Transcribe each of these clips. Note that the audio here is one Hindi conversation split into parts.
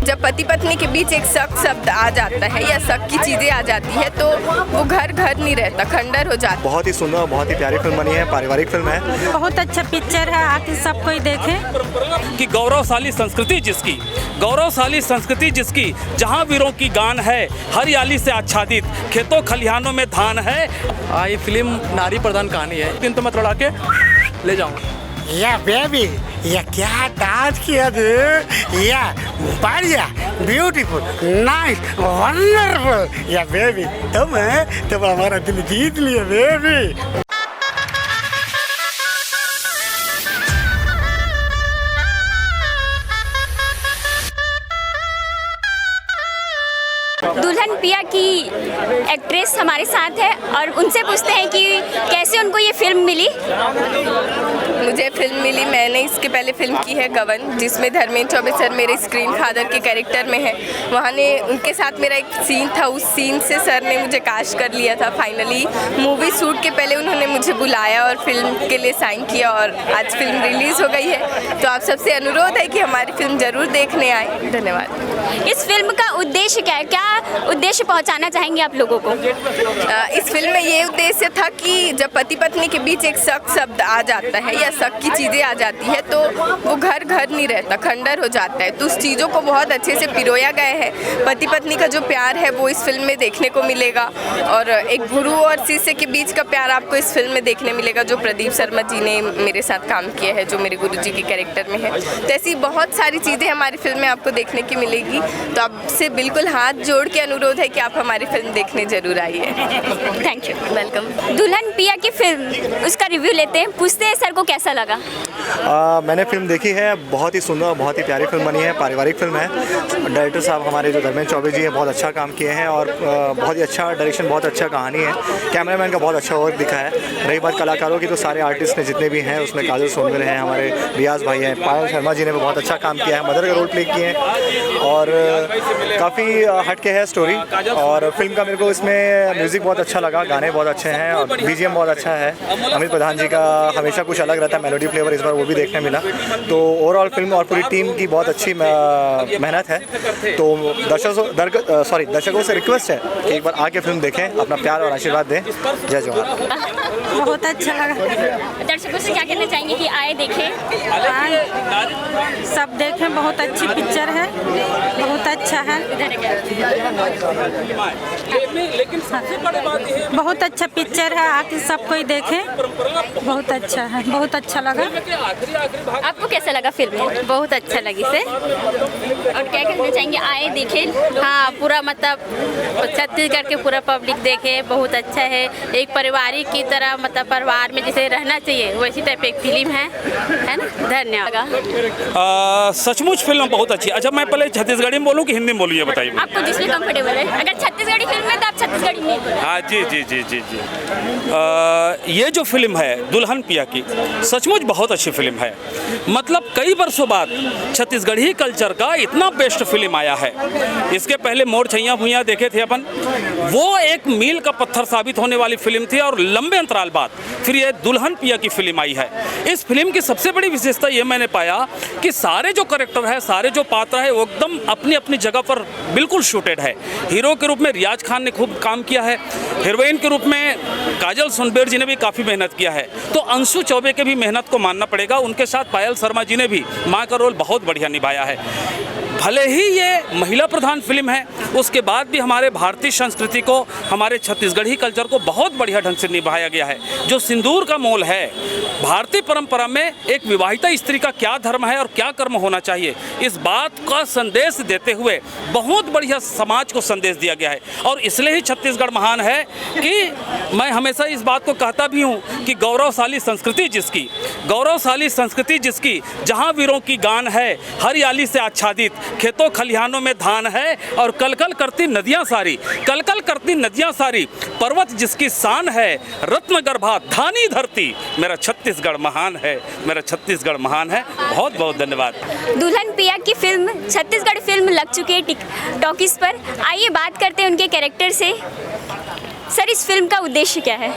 जब पति पत्नी के बीच एक शक शब्द आ जाता है या शक की चीज़ें आ जाती है तो वो घर नहीं रहता, खंडर हो जाता है। बहुत ही सुंदर, बहुत ही प्यारी फिल्म बनी है, पारिवारिक फिल्म है, बहुत अच्छा पिक्चर है, आके सब कोई देखे। कि गौरवशाली संस्कृति जिसकी जहाँ वीरों की गान है, हरियाली से आच्छादित खेतों खलिहानों में धान है। ये फिल्म नारी प्रधान कहानी है, लेकिन तो मैं थोड़ा के ले जाऊँगा। या बेबी, या क्या डांस किया तू, या बढ़िया, ब्यूटीफुल, नाइस, वंडरफुल। या बेबी तुम हमारा दिल जीत लिया बेबी। दुल्हन पिया की एक्ट्रेस हमारे साथ है और उनसे पूछते हैं कि कैसे उनको ये फिल्म मिली। मुझे फिल्म मिली, मैंने इसके पहले फिल्म की है गबन, जिसमें धर्मेंद्र चौबे सर मेरे स्क्रीन फादर के कैरेक्टर में है। वहाँ ने उनके साथ मेरा एक सीन था, उस सीन से सर ने मुझे कास्ट कर लिया था। फाइनली मूवी शूट के पहले उन्होंने मुझे बुलाया और फिल्म के लिए साइन किया और आज फिल्म रिलीज़ हो गई है। तो आप सबसे अनुरोध है कि हमारी फिल्म ज़रूर देखने आए। धन्यवाद। इस फिल्म का उद्देश्य क्या है, क्या उद्देश्य पहुंचाना चाहेंगे आप लोगों को? इस फिल्म में ये उद्देश्य था कि जब पति पत्नी के बीच एक शक शब्द आ जाता है या शक की चीज़ें आ जाती है तो वो घर नहीं रहता, खंडर हो जाता है। तो उस चीज़ों को बहुत अच्छे से पिरोया गया है। पति पत्नी का जो प्यार है वो इस फिल्म में देखने को मिलेगा और एक गुरु और शिष्य के बीच का प्यार आपको इस फिल्म में देखने मिलेगा, जो प्रदीप शर्मा जी ने मेरे साथ काम किया है, जो मेरे गुरु जी के कैरेक्टर में है। तो ऐसी बहुत सारी चीज़ें हमारी फिल्म में आपको देखने की मिलेगी। तो आपसे बिल्कुल हाथ जोड़ के अनुरोध है कि आप हमारी फिल्म देखने जरूर आइए। Thank you, welcome. दुल्हन पिया की फिल्म, उसका रिव्यू लेते हैं, पूछते हैं सर को कैसा लगा। मैंने फिल्म देखी है, बहुत ही सुंदर, बहुत ही प्यारी फिल्म बनी है, पारिवारिक फिल्म है। डायरेक्टर साहब हमारे जो धर्मेंद्र चौबे जी हैं बहुत अच्छा काम किए हैं और बहुत ही अच्छा डायरेक्शन, बहुत अच्छा कहानी है। कैमरामैन का बहुत अच्छा वर्क दिखा है। रही बात कलाकारों की, तो सारे आर्टिस्ट ने जितने भी हैं उसमें काजल सोनकर हैं, हमारे रियाज भाई हैं, पायल शर्मा जी ने भी बहुत अच्छा काम किया है, मदर का रोल प्ले किए हैं और काफ़ी हटके है स्टोरी। और फिल्म का मेरे को इसमें म्यूज़िक बहुत अच्छा लगा, गाने बहुत अच्छे हैं और बीजीएम बहुत अच्छा है। अमित प्रधान जी का हमेशा कुछ अलग रहता है, मेलोडी फ्लेवर इस बार वो भी देखने मिला। तो ओवरऑल फिल्म और पूरी टीम की बहुत अच्छी मेहनत है। तो दर्शकों से रिक्वेस्ट है कि एक बार आके फिल्म देखें, अपना प्यार और आशीर्वाद दें। जय जवाहर। बहुत अच्छा लगा। दर्शकों से क्या कहना चाहेंगे कि आए देखें? सब देखें, बहुत अच्छी पिक्चर है, बहुत अच्छा है, बहुत अच्छा पिक्चर है, आके सब कोई देखे। बहुत अच्छा है, बहुत अच्छा लगा। आपको कैसा लगा फिल्म? बहुत अच्छा लगी से। और क्या कहना चाहेंगे, आए देखें? हाँ, पूरा मतलब छत्तीसगढ़ के पूरा पब्लिक देखे, बहुत अच्छा है। एक पारिवारिक की तरह, मतलब परिवार में जैसे रहना चाहिए वैसी टाइप एक फिल्म है ना। धन्यवाद। सचमुच फिल्म बहुत अच्छी। अच्छा, मैं पहले छत्तीसगढ़ी में बोलूँ कि हिंदी में बोलूँ, ये बताइए। आपको जिसमें कंफर्टेबल है। अगर छत्तीसगढ़ी फिल्म है तो आप छत्तीसगढ़ी में बोलो। हाँ जी जी जी जी जी। ये जो फिल्म है दुल्हन पिया की, सचमुच बहुत अच्छी फिल्म है। मतलब कई वर्षों बाद छत्तीसगढ़ी कल्चर का इतना बेस्ट फिल्म आया है। इसके पहले मोर छैया भुइयाँ देखे थे अपन, वो एक मील का पत्थर साबित होने वाली फिल्म थी और लंबे अंतराल बाद फिर ये दुल्हन पिया की फिल्म आई है। इस फिल्म की सबसे बड़ी विशेषता ये मैंने पाया कि सारे जो कैरेक्टर है, सारे जो पात्र है, वो एकदम अपनी अपनी जगह पर बिल्कुल शूटेड है। हीरो के रूप में रियाज खान ने खूब काम किया है, हीरोइन के रूप में काजल सोनकर जी ने भी काफ़ी मेहनत किया है। तो अंशु चौबे के भी मेहनत को मानना पड़ेगा। उनके साथ पायल शर्मा जी ने भी माँ का रोल बहुत बढ़िया निभाया है। भले ही ये महिला प्रधान फिल्म है, उसके बाद भी हमारे भारतीय संस्कृति को, हमारे छत्तीसगढ़ी कल्चर को बहुत बढ़िया ढंग से निभाया गया है। जो सिंदूर का मोल है, भारतीय परंपरा में एक विवाहिता स्त्री का क्या धर्म है और क्या कर्म होना चाहिए, इस बात का संदेश देते हुए बहुत बढ़िया समाज को संदेश दिया गया है। और इसलिए ही छत्तीसगढ़ महान है कि मैं हमेशा इस बात को कहता भी हूँ कि गौरवशाली संस्कृति जिसकी जहाँ वीरों की गान है, हरियाली से आच्छादित खेतों खलिहानों में धान है और कलकल करती नदियाँ सारी, पर्वत जिसकी शान है, रत्न गर्भा धानी धरती, मेरा छत्तीसगढ़ महान है, मेरा छत्तीसगढ़ महान है। बहुत बहुत धन्यवाद। दुल्हन पिया की फिल्म, छत्तीसगढ़ फिल्म लग चुकी है टॉकीज पर। आइए बात करते हैं उनके कैरेक्टर से। सर, इस फिल्म का उद्देश्य क्या है?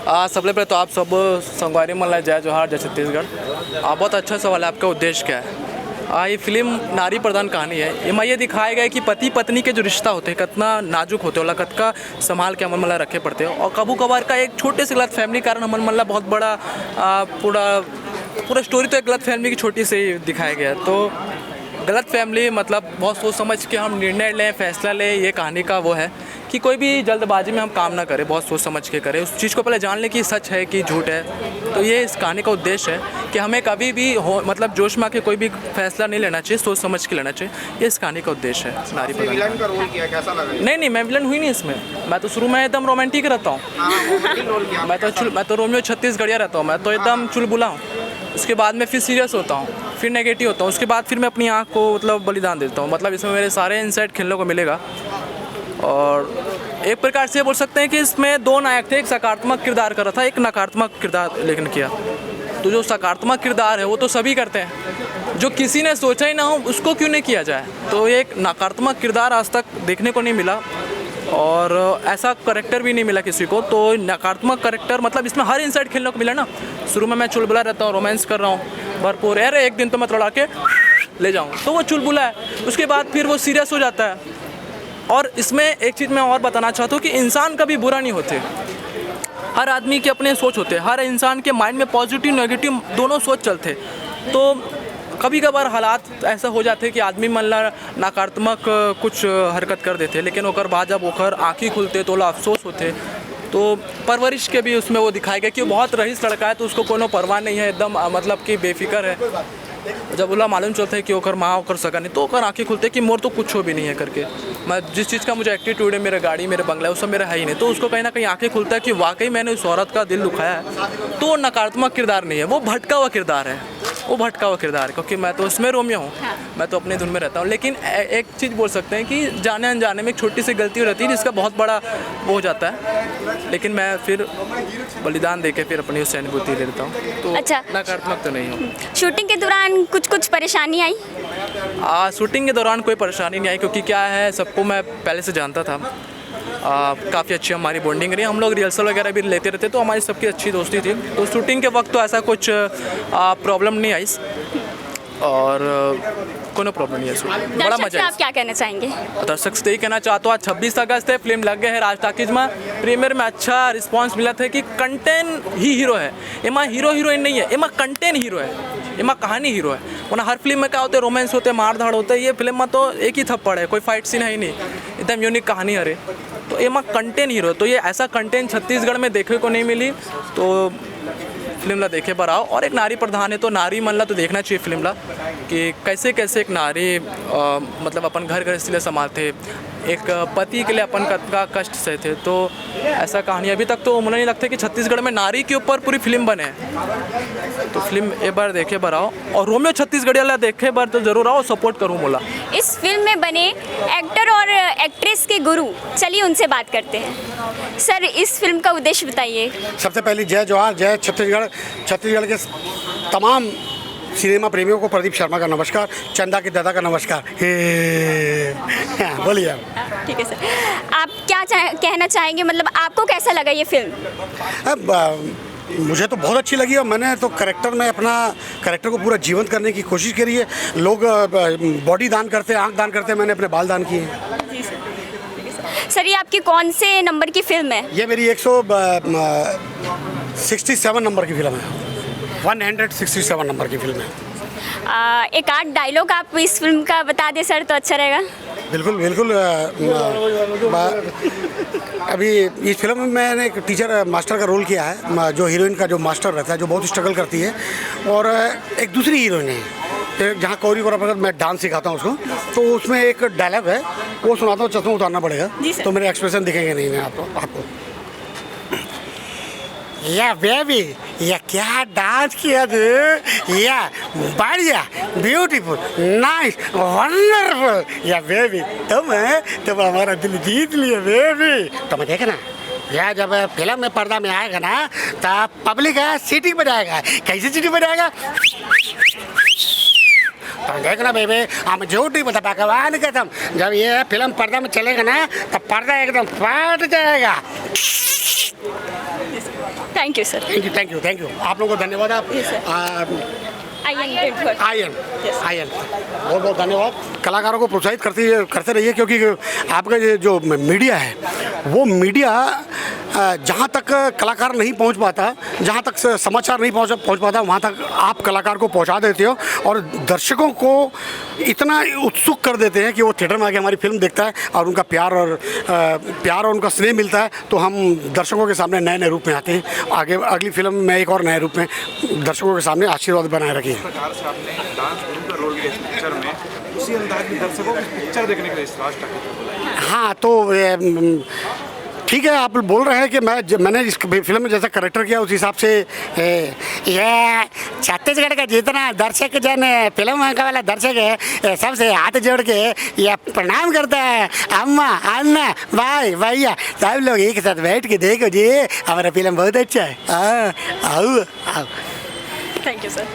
सबसे पहले तो आप सब संगवारी मन ला जय जोहार, जय छत्तीसगढ़। बहुत अच्छा सवाल है, आपका उद्देश्य क्या है? ये फिल्म नारी प्रधान कहानी है। इसमें ये दिखाया गया है कि पति पत्नी के जो रिश्ता होते हैं कितना नाजुक होते हैं, कत का संभाल के अमन मल्ला रखे पड़ते हैं। और कबू कभार का एक छोटे से गलत फैमिली कारण अमन मल्ला बहुत बड़ा पूरा स्टोरी तो एक गलत फैमिली की छोटी से ही दिखाया गया है। तो गलत फैमिली मतलब बहुत सोच समझ के हम निर्णय लें, फैसला लें, ये कहानी का वो है कि कोई भी जल्दबाजी में हम काम ना करें, बहुत सोच समझ के करें, उस चीज़ को पहले जान लें कि सच है कि झूठ है। तो ये इस कहानी का उद्देश्य है कि हमें कभी भी हो मतलब जोश में आके कोई भी फैसला नहीं लेना चाहिए, सोच समझ के लेना चाहिए। ये इस कहानी का उद्देश्य है। नारी प्रधान का रोल किया, कैसा लगा? नहीं, मैं विलन हुई नहीं इसमें। मैं तो शुरू में एकदम रोमांटिक रहता हूँ। मैं तो रोमियो छत्तीसगढ़िया रहता हूँ। मैं तो एकदम चुलबुला हूँ। उसके बाद में फिर सीरियस होता हूँ, फिर नेगेटिव होता हूँ, उसके बाद फिर मैं अपनी आँख को मतलब बलिदान देता हूँ। मतलब इसमें मेरे सारे इनसाइट खेलने को मिलेगा। और एक प्रकार से बोल सकते हैं कि इसमें दो नायक थे, एक सकारात्मक किरदार कर रहा था, एक नकारात्मक किरदार लेकिन किया। तो जो सकारात्मक किरदार है वो तो सभी करते हैं, जो किसी ने सोचा ही ना हो उसको क्यों नहीं किया जाए। तो एक नकारात्मक किरदार आज तक देखने को नहीं मिला और ऐसा करेक्टर भी नहीं मिला किसी को। तो नकारात्मक करेक्टर मतलब इसमें हर इनसाइड खेलने को मिला ना। शुरू में मैं चुलबुला रहता हूँ, रोमांस कर रहा हूँ भरपूर, अरे एक दिन तो मैं लड़ा के ले जाऊँ, तो वो चुलबुला है। उसके बाद फिर वो सीरियस हो जाता है। और इसमें एक चीज़ मैं और बताना चाहता हूँ कि इंसान कभी बुरा नहीं होते। हर आदमी के अपने सोच होते हैं, हर इंसान के माइंड में पॉजिटिव नेगेटिव दोनों सोच चलते। तो कभी कभार हालात ऐसा हो जाते कि आदमी मतलब नकारात्मक कुछ हरकत कर देते, लेकिन ओकर बाद जब ओकर आँखें खुलते तो अफसोस होते। तो परवरिश के भी उसमें वो दिखाया गया कि वो बहुत रईस लड़का है, तो उसको कोनो परवाह नहीं है, एकदम मतलब कि बेफिक्र है। जब बोला मालूम चलता है कि ओकर माँ ओकर सगा नहीं, तो ओकर आँखें खुलते कि मोर तो कुछ हो भी नहीं है करके। मैं जिस चीज़ का मुझे एटीट्यूड है, मेरा गाड़ी मेरा बंगला है, वो सब मेरा है ही नहीं। तो उसको कहीं ना कहीं आँखें खुलता है कि वाकई मैंने उस औरत का दिल दुखाया है। तो वो नकारात्मक किरदार नहीं है, वो भटका हुआ किरदार है, वो भटका हुआ किरदार है। क्योंकि मैं तो उसमें रोमियो हूँ, मैं तो अपने धुन में रहता हूँ। लेकिन एक चीज़ बोल सकते हैं कि जाने अनजाने में एक छोटी सी गलती हो रहती है जिसका बहुत बड़ा वो हो जाता है। लेकिन मैं फिर बलिदान दे के फिर अपनी उससे अनुभूति ले लेता हूँ। तो अच्छा, नकारात्मक तो नहीं हूँ। शूटिंग के दौरान कुछ परेशानी आई? शूटिंग के दौरान कोई परेशानी नहीं आई, क्योंकि क्या है सबको मैं पहले से जानता था। काफ़ी अच्छी हमारी बॉन्डिंग रही, हम लोग रिहर्सल वगैरह भी लेते रहते, तो हमारी सबकी अच्छी दोस्ती थी। तो शूटिंग के वक्त तो ऐसा कुछ प्रॉब्लम नहीं आई और कोनो प्रॉब्लम नहीं है। बड़ा मजा है। आप क्या कहना चाहेंगे? दर्शक से यही कहना चाहता हूँ, आज 26 अगस्त है, फिल्म लग गए है राज टाकीज में। प्रीमियर में अच्छा रिस्पांस मिला था कि कंटेंट ही हीरो है, एमा हीरो हीरोइन नहीं है, एमा कंटेंट हीरो है, एमा कहानी हीरो है। वरना हर फिल्म में क्या होते हैं, रोमांस होते हैं, मार धाड़ होते हैं। ये फिल्म में तो एक ही थप्पड़ है, कोई फाइट सीन है ही नहीं, एकदम यूनिक कहानी है। तो एमा कंटेंट हीरो, तो ये ऐसा कंटेंट छत्तीसगढ़ में देखने को नहीं मिली। तो फिल्म ला देखे पर आओ। और एक नारी प्रधान है तो नारी मन ला तो देखना चाहिए फिल्म ला कि कैसे कैसे एक नारी मतलब अपन घर गृहस्थी ले संभालते, एक पति के लिए अपन का कष्ट सहते। तो ऐसा कहानी अभी तक तो मुझे नहीं लगता कि छत्तीसगढ़ में नारी के ऊपर पूरी फिल्म बने। तो फिल्म एक बार देखे बार आओ और रोमियो छत्तीसगढ़िया ला देखे बार तो जरूर आओ, सपोर्ट करूँ बोला। इस फिल्म में बने एक्टर और एक्ट्रेस के गुरु, चलिए उनसे बात करते हैं। सर, इस फिल्म का उद्देश्य बताइए। सबसे पहले जय जवाहर, जय छत्तीसगढ़। छत्तीसगढ़ के तमाम सिनेमा प्रेमियों को प्रदीप शर्मा का नमस्कार, चंदा के दादा का नमस्कार। बोलिए आप। ठीक है सर, आप क्या कहना चाहेंगे, मतलब आपको कैसा लगा ये फिल्म? अब मुझे तो बहुत अच्छी लगी और मैंने तो करेक्टर में अपना करेक्टर को पूरा जीवंत करने की कोशिश करी है। लोग बॉडी दान करते हैं, आँख दान करते हैं, मैंने अपने बाल दान किए हैं। जी सर। सर, ये आपकी कौन से नंबर की फिल्म है? ये मेरी 167 नंबर की फिल्म है, 167 नंबर की फिल्म है। एक आध डायलॉग आप इस फिल्म का बता दें सर तो अच्छा रहेगा। बिल्कुल बिल्कुल। अभी इस फिल्म में मैंने एक टीचर मास्टर का रोल किया है, जो हीरोइन का जो मास्टर रहता है, जो बहुत स्ट्रगल करती है। और एक दूसरी हीरोइन है जहाँ कोरियोग्राफर मैं डांस सिखाता हूँ उसको, तो उसमें एक डायलॉग है वो सुनाता हूँ, चश्मा उतारना पड़ेगा तो मेरे एक्सप्रेशन दिखेंगे नहीं आपको। या बेबी, या क्या डांस किया तू, या बढ़िया, ब्यूटीफुल, नाइस, वंडरफुल। या बेबी तुम हमारा दिल जीत लिया बेबी। तो मैं देखे ना, या जब फिल्म में पर्दा में आएगा ना तब पब्लिक है सीटी बजाएगा। कैसे सीटी बजाएगा? तो देखना बेबी, हम झूठ नहीं बता, भगवान कसम, जब ये फिल्म पर्दा में चलेगा ना तब पर्दा एकदम फट जाएगा। Thank you sir. Thank you. आप लोगों को धन्यवाद। आप आयन बहुत बहुत धन्यवाद। कलाकारों को प्रोत्साहित करते रहिए, क्योंकि आपका ये जो मीडिया है वो मीडिया जहाँ तक कलाकार नहीं पहुँच पाता, जहाँ तक समाचार नहीं पहुँच पाता, वहाँ तक आप कलाकार को पहुँचा देते हो और दर्शकों को इतना उत्सुक कर देते हैं कि वो थिएटर में आके हमारी फिल्म देखता है और उनका प्यार और उनका स्नेह मिलता है, तो हम दर्शकों के सामने नए नए रूप में आते हैं। आगे अगली फिल्म में एक और नए रूप में दर्शकों के सामने आशीर्वाद बनाए रखिए। हाँ, तो ठीक है, आप बोल रहे हैं कि मैंने इस फिल्म में जैसा करेक्टर किया उस हिसाब से ये छत्तीसगढ़ का जितना दर्शक जन फिल्म का वाला दर्शक है सबसे हाथ जोड़ के ये प्रणाम करता है। अम्मा, अन्ना, भाई, भैया सब लोग एक साथ बैठ के देखो जी, हमारा फिल्म बहुत अच्छा है। आओ। Thank you sir.